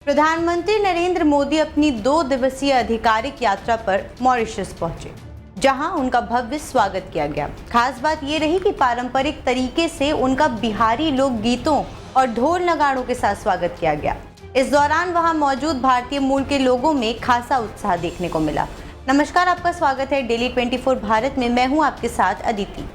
प्रधानमंत्री नरेंद्र मोदी अपनी 2 दिवसीय आधिकारिक यात्रा पर मॉरिशस पहुंचे, जहां उनका भव्य स्वागत किया गया। खास बात ये रही कि पारंपरिक तरीके से उनका बिहारी लोक गीतों और ढोल नगाड़ों के साथ स्वागत किया गया। इस दौरान वहां मौजूद भारतीय मूल के लोगों में खासा उत्साह देखने को मिला। नमस्कार, आपका स्वागत है डेली 24 भारत में। मैं हूं आपके साथ अदिति।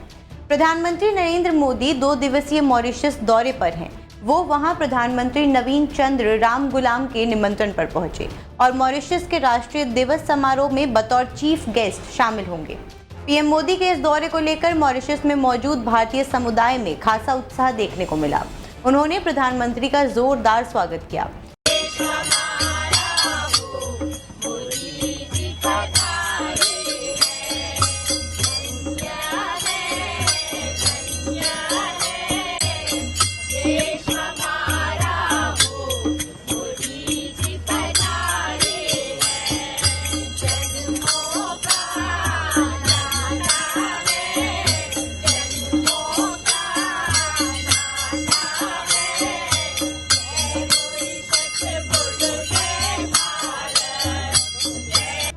प्रधानमंत्री नरेंद्र मोदी 2 दिवसीय मॉरिशस दौरे पर हैं। वो वहां प्रधानमंत्री नवीन चंद्र रामगुलाम के निमंत्रण पर पहुंचे और मॉरिशस के राष्ट्रीय दिवस समारोह में बतौर चीफ गेस्ट शामिल होंगे। पीएम मोदी के इस दौरे को लेकर मॉरिशस में मौजूद भारतीय समुदाय में खासा उत्साह देखने को मिला। उन्होंने प्रधानमंत्री का जोरदार स्वागत किया।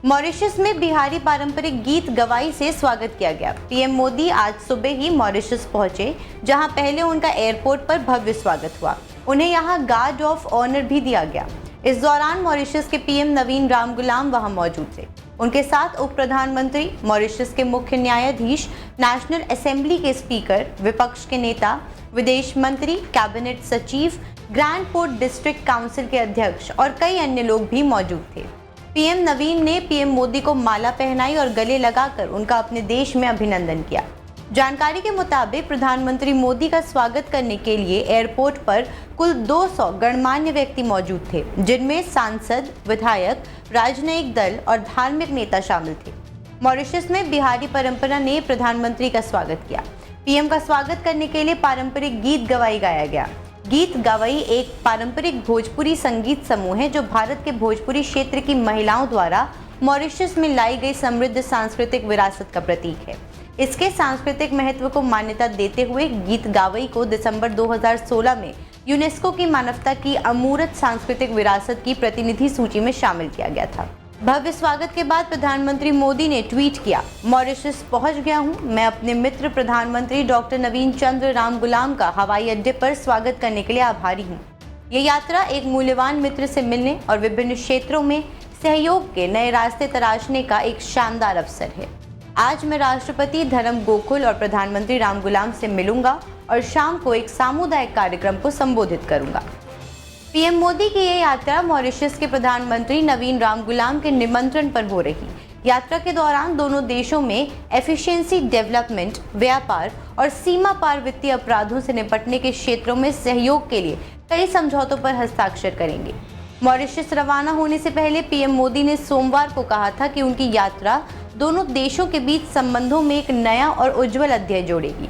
मॉरिशस में बिहारी पारंपरिक गीत गवाई से स्वागत किया गया। पीएम मोदी आज सुबह ही मॉरिशस पहुंचे, जहां पहले उनका एयरपोर्ट पर भव्य स्वागत हुआ। उन्हें यहां गार्ड ऑफ ऑनर भी दिया गया। इस दौरान मॉरिशस के पीएम नवीन रामगुलाम वहां मौजूद थे। उनके साथ उप प्रधानमंत्री, मॉरिशस के मुख्य न्यायाधीश, नेशनल असेंबली के स्पीकर, विपक्ष के नेता, विदेश मंत्री, कैबिनेट सचिव, ग्रैंड पोर्ट डिस्ट्रिक्ट काउंसिल के अध्यक्ष और कई अन्य लोग भी मौजूद थे। पीएम नवीन ने पीएम मोदी को माला पहनाई और गले लगाकर उनका अपने देश में अभिनंदन किया। जानकारी के मुताबिक प्रधानमंत्री मोदी का स्वागत करने के लिए एयरपोर्ट पर कुल 200 गणमान्य व्यक्ति मौजूद थे, जिनमें सांसद, विधायक, राजनयिक दल और धार्मिक नेता शामिल थे। मॉरिशस में बिहारी परंपरा ने प्रधानमंत्री का स्वागत किया। पीएम का स्वागत करने के लिए पारंपरिक गीत गवाई गाया गया। गीत गवाई एक पारंपरिक भोजपुरी संगीत समूह है जो भारत के भोजपुरी क्षेत्र की महिलाओं द्वारा मॉरिशस में लाई गई समृद्ध सांस्कृतिक विरासत का प्रतीक है। इसके सांस्कृतिक महत्व को मान्यता देते हुए गीत गवाई को दिसंबर 2016 में यूनेस्को की मानवता की अमूर्त सांस्कृतिक विरासत की प्रतिनिधि सूची में शामिल किया गया था। भव्य स्वागत के बाद प्रधानमंत्री मोदी ने ट्वीट किया, मॉरिशस पहुंच गया हूं। मैं अपने मित्र प्रधानमंत्री डॉक्टर नवीन चंद्र रामगुलाम का हवाई अड्डे पर स्वागत करने के लिए आभारी हूं। ये यात्रा एक मूल्यवान मित्र से मिलने और विभिन्न क्षेत्रों में सहयोग के नए रास्ते तलाशने का एक शानदार अवसर है। आज मैं राष्ट्रपति धर्म गोकुल और प्रधानमंत्री रामगुलाम से मिलूंगा और शाम को एक सामुदायिक कार्यक्रम को संबोधित करूंगा। पीएम मोदी की ये यात्रा मॉरिशस के प्रधानमंत्री नवीन रामगुलाम के निमंत्रण पर हो रही। यात्रा के दौरान दोनों देशों में एफिशिएंसी डेवलपमेंट, व्यापार और सीमा पार वित्तीय अपराधों से निपटने के क्षेत्रों में सहयोग के लिए कई समझौतों पर हस्ताक्षर करेंगे। मॉरिशस रवाना होने से पहले पीएम मोदी ने सोमवार को कहा था कि उनकी यात्रा दोनों देशों के बीच संबंधों में एक नया और उज्जवल अध्याय जोड़ेगी।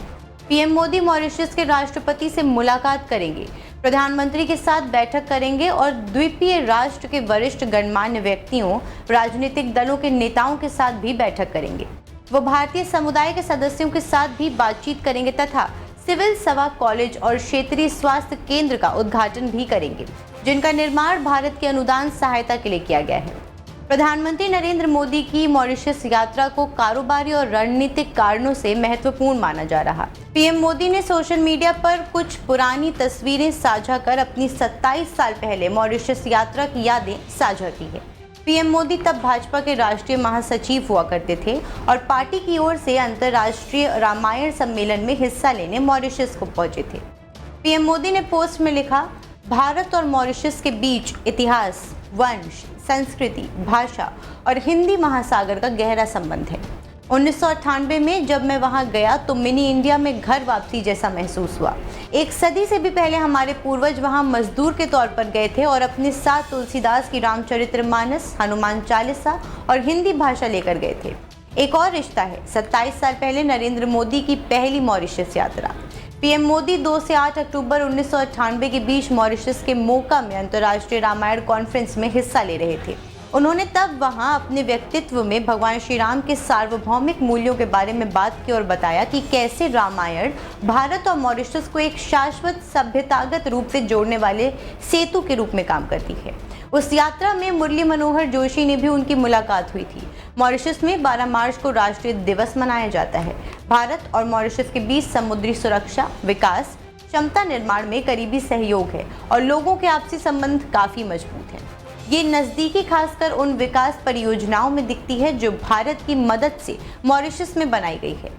पीएम मोदी मॉरिशस के राष्ट्रपति से मुलाकात करेंगे, प्रधानमंत्री के साथ बैठक करेंगे और द्वीपीय राष्ट्र के वरिष्ठ गणमान्य व्यक्तियों, राजनीतिक दलों के नेताओं के साथ भी बैठक करेंगे। वो भारतीय समुदाय के सदस्यों के साथ भी बातचीत करेंगे तथा सिविल सेवा कॉलेज और क्षेत्रीय स्वास्थ्य केंद्र का उद्घाटन भी करेंगे, जिनका निर्माण भारत की अनुदान सहायता के लिए किया गया है। प्रधानमंत्री नरेंद्र मोदी की मॉरिशस यात्रा को कारोबारी और रणनीतिक कारणों से महत्वपूर्ण माना जा रहा। पीएम मोदी ने सोशल मीडिया पर कुछ पुरानी तस्वीरें साझा कर अपनी 27 साल पहले मॉरिशस यात्रा की यादें साझा की है। पीएम मोदी तब भाजपा के राष्ट्रीय महासचिव हुआ करते थे और पार्टी की ओर से अंतर्राष्ट्रीय रामायण सम्मेलन में हिस्सा लेने मॉरिशस को पहुंचे थे। पीएम मोदी ने पोस्ट में लिखा, भारत और मॉरिशस के बीच इतिहास, वंश, संस्कृति, भाषा और हिंदी महासागर का गहरा संबंध है। 1998 में जब मैं वहां गया तो मिनी इंडिया में घर वापसी जैसा महसूस हुआ। एक सदी से भी पहले हमारे पूर्वज वहां मजदूर के तौर पर गए थे और अपने साथ तुलसीदास की रामचरितमानस, हनुमान चालीसा और हिंदी भाषा लेकर गए थे। एक और रिश्ता है 27 साल पहले नरेंद्र मोदी की पहली मॉरिशस यात्रा। पीएम मोदी 2 से 8 अक्टूबर 1998 के बीच मॉरिशस के मोका में अंतर्राष्ट्रीय रामायण कॉन्फ्रेंस में हिस्सा ले रहे थे। उन्होंने तब वहां अपने व्यक्तित्व में भगवान श्री राम के सार्वभौमिक मूल्यों के बारे में बात की और बताया कि कैसे रामायण भारत और मॉरिशस को एक शाश्वत सभ्यतागत रूप से जोड़ने वाले सेतु के रूप में काम करती है। उस यात्रा में मुरली मनोहर जोशी ने भी उनकी मुलाकात हुई थी। मॉरिशस में 12 मार्च को राष्ट्रीय दिवस मनाया जाता है। भारत और मॉरिशस के बीच समुद्री सुरक्षा, विकास, क्षमता निर्माण में करीबी सहयोग है और लोगों के आपसी संबंध काफी मजबूत हैं। ये नज़दीकी खासकर उन विकास परियोजनाओं में दिखती है जो भारत की मदद से मॉरिशस में बनाई गई है।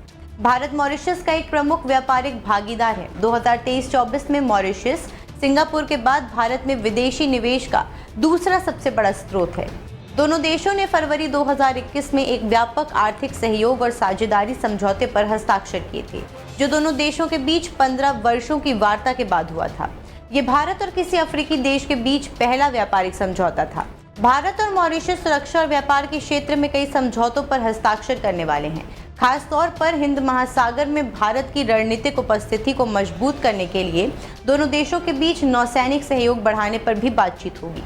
भारत मॉरिशस का एक प्रमुख व्यापारिक भागीदार है। 2023-24 में मॉरिशस सिंगापुर के बाद भारत में विदेशी निवेश का दूसरा सबसे बड़ा स्रोत है। दोनों देशों ने फरवरी 2021 में एक व्यापक आर्थिक सहयोग और साझेदारी समझौते पर हस्ताक्षर किए थे, जो दोनों देशों के बीच 15 वर्षों की वार्ता के बाद हुआ था। ये भारत और किसी अफ्रीकी देश के बीच पहला व्यापारिक समझौता था। भारत और मॉरिशस सुरक्षा और व्यापार के क्षेत्र में कई समझौतों पर हस्ताक्षर करने वाले हैं। खास तौर पर हिंद महासागर में भारत की रणनीतिक उपस्थिति को मजबूत करने के लिए दोनों देशों के बीच नौसैनिक सहयोग बढ़ाने पर भी बातचीत होगी।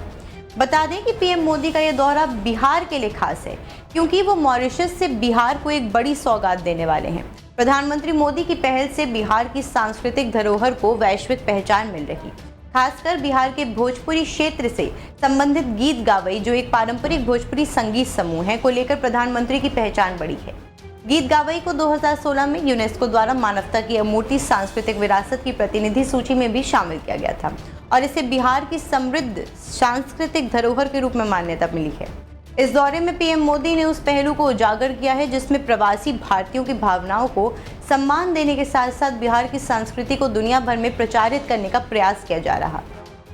बता दें कि पीएम मोदी का यह दौरा बिहार के लिए खास है, क्योंकि वो मॉरिशस से बिहार को एक बड़ी सौगात देने वाले हैं। प्रधानमंत्री मोदी की पहल से बिहार की सांस्कृतिक धरोहर को वैश्विक पहचान मिल रही। खासकर बिहार के भोजपुरी क्षेत्र से संबंधित गीत गावई, जो एक पारंपरिक भोजपुरी संगीत समूह है, को लेकर प्रधानमंत्री की पहचान बढ़ी है। गीत गावई को 2016 में यूनेस्को द्वारा मानवता की अमूर्त सांस्कृतिक विरासत की प्रतिनिधि सूची में भी शामिल किया गया था और इसे बिहार की समृद्ध सांस्कृतिक धरोहर के रूप में मान्यता मिली है। इस दौरे में पीएम मोदी ने उस पहलू को उजागर किया है जिसमें प्रवासी भारतीयों की भावनाओं को सम्मान देने के साथ साथ बिहार की संस्कृति को दुनिया भर में प्रचारित करने का प्रयास किया जा रहा।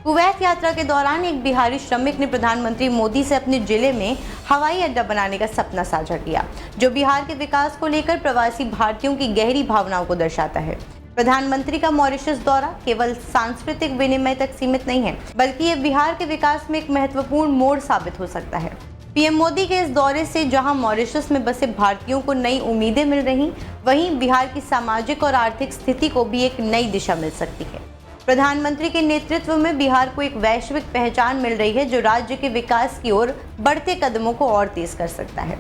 कुवैत यात्रा के दौरान एक बिहारी श्रमिक ने प्रधानमंत्री मोदी से अपने जिले में हवाई अड्डा बनाने का सपना साझा किया, जो बिहार के विकास को लेकर प्रवासी भारतीयों की गहरी भावनाओं को दर्शाता है। प्रधानमंत्री का मॉरिशस दौरा केवल सांस्कृतिक विनिमय तक सीमित नहीं है, बल्कि ये बिहार के विकास में एक महत्वपूर्ण मोड़ साबित हो सकता है। पीएम मोदी के इस दौरे से जहां मॉरिशस में बसे भारतीयों को नई उम्मीदें मिल रही, वहीं बिहार की सामाजिक और आर्थिक स्थिति को भी एक नई दिशा मिल सकती है। प्रधानमंत्री के नेतृत्व में बिहार को एक वैश्विक पहचान मिल रही है, जो राज्य के विकास की ओर बढ़ते कदमों को और तेज कर सकता है।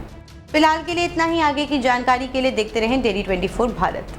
फिलहाल के लिए इतना ही। आगे की जानकारी के लिए देखते रहें डेली 24 भारत।